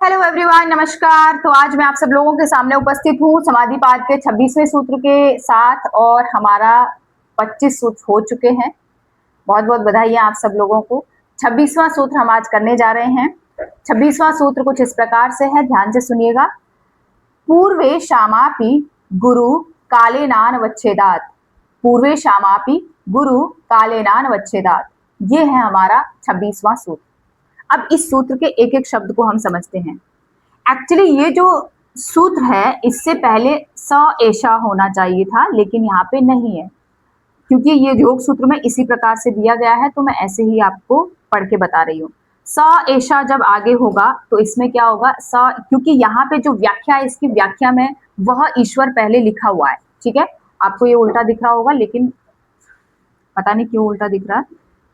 Hello everyone, नमस्कार। तो आज मैं आप सब लोगों के सामने उपस्थित हूँ समाधिपाद के 26वें सूत्र के साथ और हमारा 25 सूत्र हो चुके हैं। बहुत बहुत बधाई है आप सब लोगों को। 26वां सूत्र हम आज करने जा रहे हैं। 26वां सूत्र कुछ इस प्रकार से है, ध्यान से सुनिएगा। पूर्वे शामापि गुरु कालेनान वच्छेदात। पूर्वे शामापि गुरु कालेनान वच्छेदात, ये है हमारा 26वां सूत्र। अब इस सूत्र के एक एक शब्द को हम समझते हैं। एक्चुअली ये जो सूत्र है इससे पहले स ऐशा होना चाहिए था, लेकिन यहाँ पे नहीं है क्योंकि ये योग सूत्र में इसी प्रकार से दिया गया है, तो मैं ऐसे ही आपको पढ़ के बता रही हूँ। स ऐशा जब आगे होगा तो इसमें क्या होगा, स, क्योंकि यहाँ पे जो व्याख्या है इसकी व्याख्या में वह ईश्वर पहले लिखा हुआ है। ठीक है, आपको ये उल्टा दिख रहा होगा, लेकिन पता नहीं क्यों उल्टा दिख रहा है।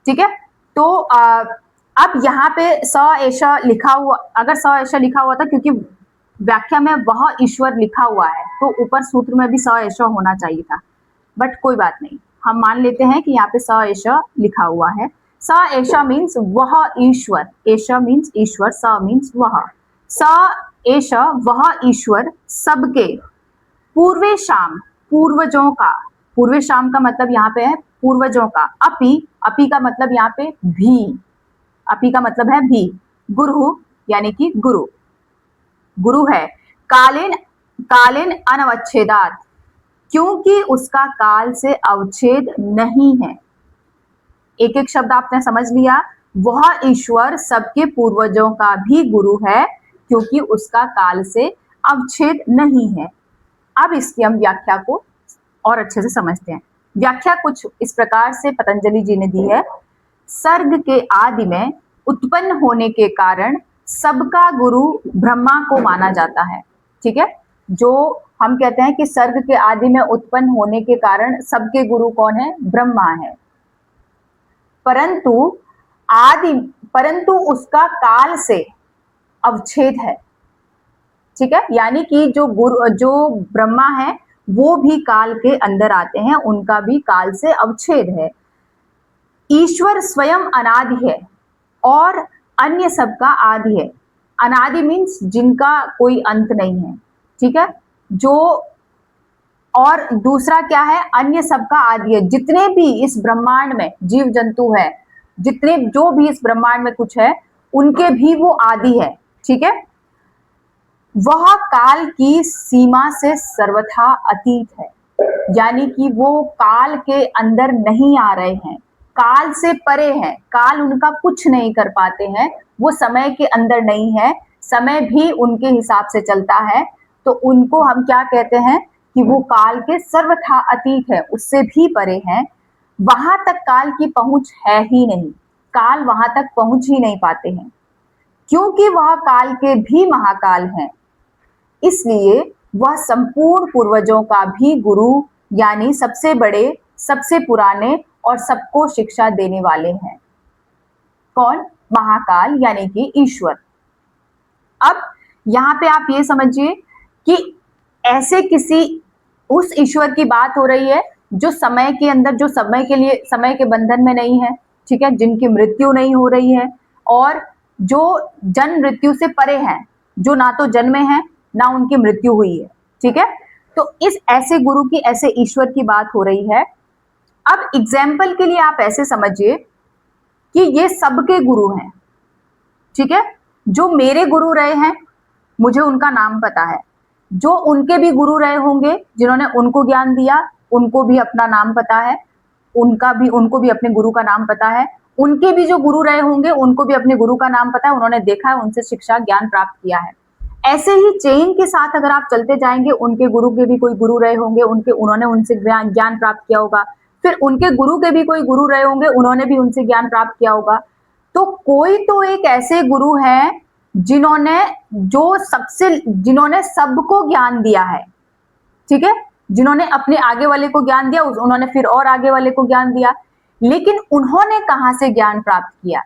ठीक है, तो अब यहाँ पे स ऐशा लिखा हुआ, अगर स ऐशा लिखा हुआ था क्योंकि व्याख्या में वह ईश्वर लिखा हुआ है, तो ऊपर सूत्र में भी स ऐशा होना चाहिए था, बट कोई बात नहीं, हम मान लेते हैं कि यहाँ पे स ऐशा लिखा हुआ है। स ऐशा मीन्स वह ईश्वर, ऐशा मीन्स ईश्वर, स मीन्स वह। स ऐशा वह ईश्वर सबके पूर्वे शाम, पूर्वजों का, पूर्वे शाम का मतलब यहाँ पे है पूर्वजों का। अपि, अपि का मतलब यहाँ पे भी, अपि का मतलब है भी। गुरु यानी कि गुरु, गुरु है। कालीन, कालीन अनवच्छेदात, क्योंकि उसका काल से अवच्छेद नहीं है। एक एक शब्द आपने समझ लिया। वह ईश्वर सबके पूर्वजों का भी गुरु है क्योंकि उसका काल से अवच्छेद नहीं है। अब इसकी हम व्याख्या को और अच्छे से समझते हैं। व्याख्या कुछ इस प्रकार से पतंजलि जी ने दी है। सर्ग के आदि में उत्पन्न होने के कारण सबका गुरु ब्रह्मा को माना जाता है। ठीक है, जो हम कहते हैं कि सर्ग के आदि में उत्पन्न होने के कारण सबके गुरु कौन है, ब्रह्मा है। परंतु उसका काल से अवच्छेद है। ठीक है, यानी कि जो ब्रह्मा है वो भी काल के अंदर आते हैं, उनका भी काल से अवच्छेद है। ईश्वर स्वयं अनादि है और अन्य सबका आदि है। अनादि मीन्स जिनका कोई अंत नहीं है। ठीक है, जो, और दूसरा क्या है, अन्य सबका आदि है। जितने भी इस ब्रह्मांड में जीव जंतु है, जितने जो भी इस ब्रह्मांड में कुछ है, उनके भी वो आदि है। ठीक है, वह काल की सीमा से सर्वथा अतीत है, यानी कि वो काल के अंदर नहीं आ रहे हैं, काल से परे हैं, काल उनका कुछ नहीं कर पाते हैं, वो समय के अंदर नहीं है, समय भी उनके हिसाब से चलता है, तो उनको हम क्या कहते हैं कि वो काल के सर्वथा अतीत है, उससे भी परे हैं। वहां तक काल की पहुंच है ही नहीं, काल वहां तक पहुंच ही नहीं पाते हैं, क्योंकि वह काल के भी महाकाल हैं, इसलिए वह संपूर्ण पूर्वजों का भी गुरु यानी सबसे बड़े, सबसे पुराने और सबको शिक्षा देने वाले हैं। कौन, महाकाल यानी कि ईश्वर। अब यहाँ पे आप ये समझिए कि ऐसे किसी उस ईश्वर की बात हो रही है जो समय के अंदर, जो समय के लिए समय के बंधन में नहीं है। ठीक है, जिनकी मृत्यु नहीं हो रही है और जो जन्म मृत्यु से परे हैं, जो ना तो जन्मे हैं ना उनकी मृत्यु हुई है। ठीक है, तो इस ऐसे गुरु की, ऐसे ईश्वर की बात हो रही है। अब एग्जाम्पल के लिए आप ऐसे समझिए कि ये सबके गुरु हैं। ठीक है, जो मेरे गुरु रहे हैं मुझे उनका नाम पता है, जो उनके भी गुरु रहे होंगे जिन्होंने उनको ज्ञान दिया उनको भी अपना नाम पता है, उनको भी अपने गुरु का नाम पता है, उनके भी जो गुरु रहे होंगे उनको भी अपने गुरु का नाम पता है, उन्होंने देखा है, उनसे शिक्षा ज्ञान प्राप्त किया है। ऐसे ही चेन के साथ अगर आप चलते जाएंगे, उनके गुरु के भी कोई गुरु रहे होंगे, उन्होंने उनसे ज्ञान प्राप्त किया होगा, फिर उनके गुरु के भी कोई गुरु रहे होंगे, उन्होंने भी उनसे ज्ञान प्राप्त किया होगा। तो कोई तो एक ऐसे गुरु हैं जिन्होंने सबको ज्ञान दिया है। ठीक है, जिन्होंने अपने आगे वाले को ज्ञान दिया, उन्होंने फिर और आगे वाले को ज्ञान दिया, लेकिन उन्होंने कहां से ज्ञान प्राप्त किया,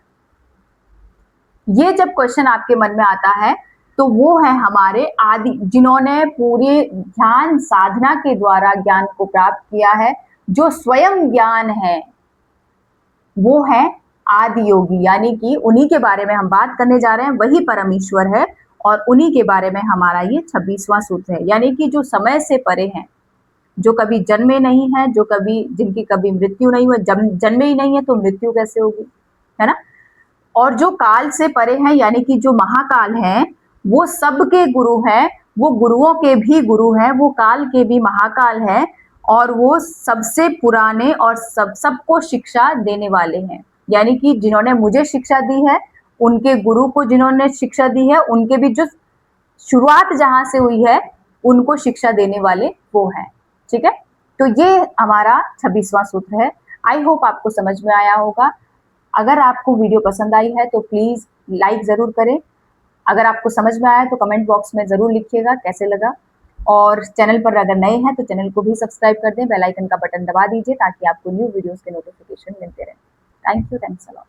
ये जब क्वेश्चन आपके मन में आता है तो वो है हमारे आदि, जिन्होंने पूरे ध्यान साधना के द्वारा ज्ञान को प्राप्त किया है, जो स्वयं ज्ञान है, वो है आदि योगी, यानी कि उन्हीं के बारे में हम बात करने जा रहे हैं। वही परमेश्वर है, और उन्हीं के बारे में हमारा ये 26वां सूत्र है। यानी कि जो समय से परे हैं, जो कभी जन्मे नहीं है, जो कभी जिनकी कभी मृत्यु नहीं हुई, जन्मे ही नहीं है तो मृत्यु कैसे होगी, है ना। और जो काल से परे हैं यानी कि जो महाकाल हैं, वो सबके गुरु हैं, वो गुरुओं के भी गुरु हैं, वो काल के भी महाकाल हैं और वो सबसे पुराने और सबको शिक्षा देने वाले हैं। यानी कि जिन्होंने मुझे शिक्षा दी है, उनके गुरु को जिन्होंने शिक्षा दी है, उनके भी जो शुरुआत जहां से हुई है, उनको शिक्षा देने वाले वो हैं। ठीक है, तो ये हमारा 26वां सूत्र है। आई होप आपको समझ में आया होगा। अगर आपको वीडियो पसंद आई है तो प्लीज लाइक जरूर करें। अगर आपको समझ में आया तो कमेंट बॉक्स में जरूर लिखिएगा कैसे लगा। और चैनल पर अगर नए हैं तो चैनल को भी सब्सक्राइब कर दें, बेल आइकन का बटन दबा दीजिए ताकि आपको न्यू वीडियोस के नोटिफिकेशन मिलते रहें। Thank you, thanks a lot.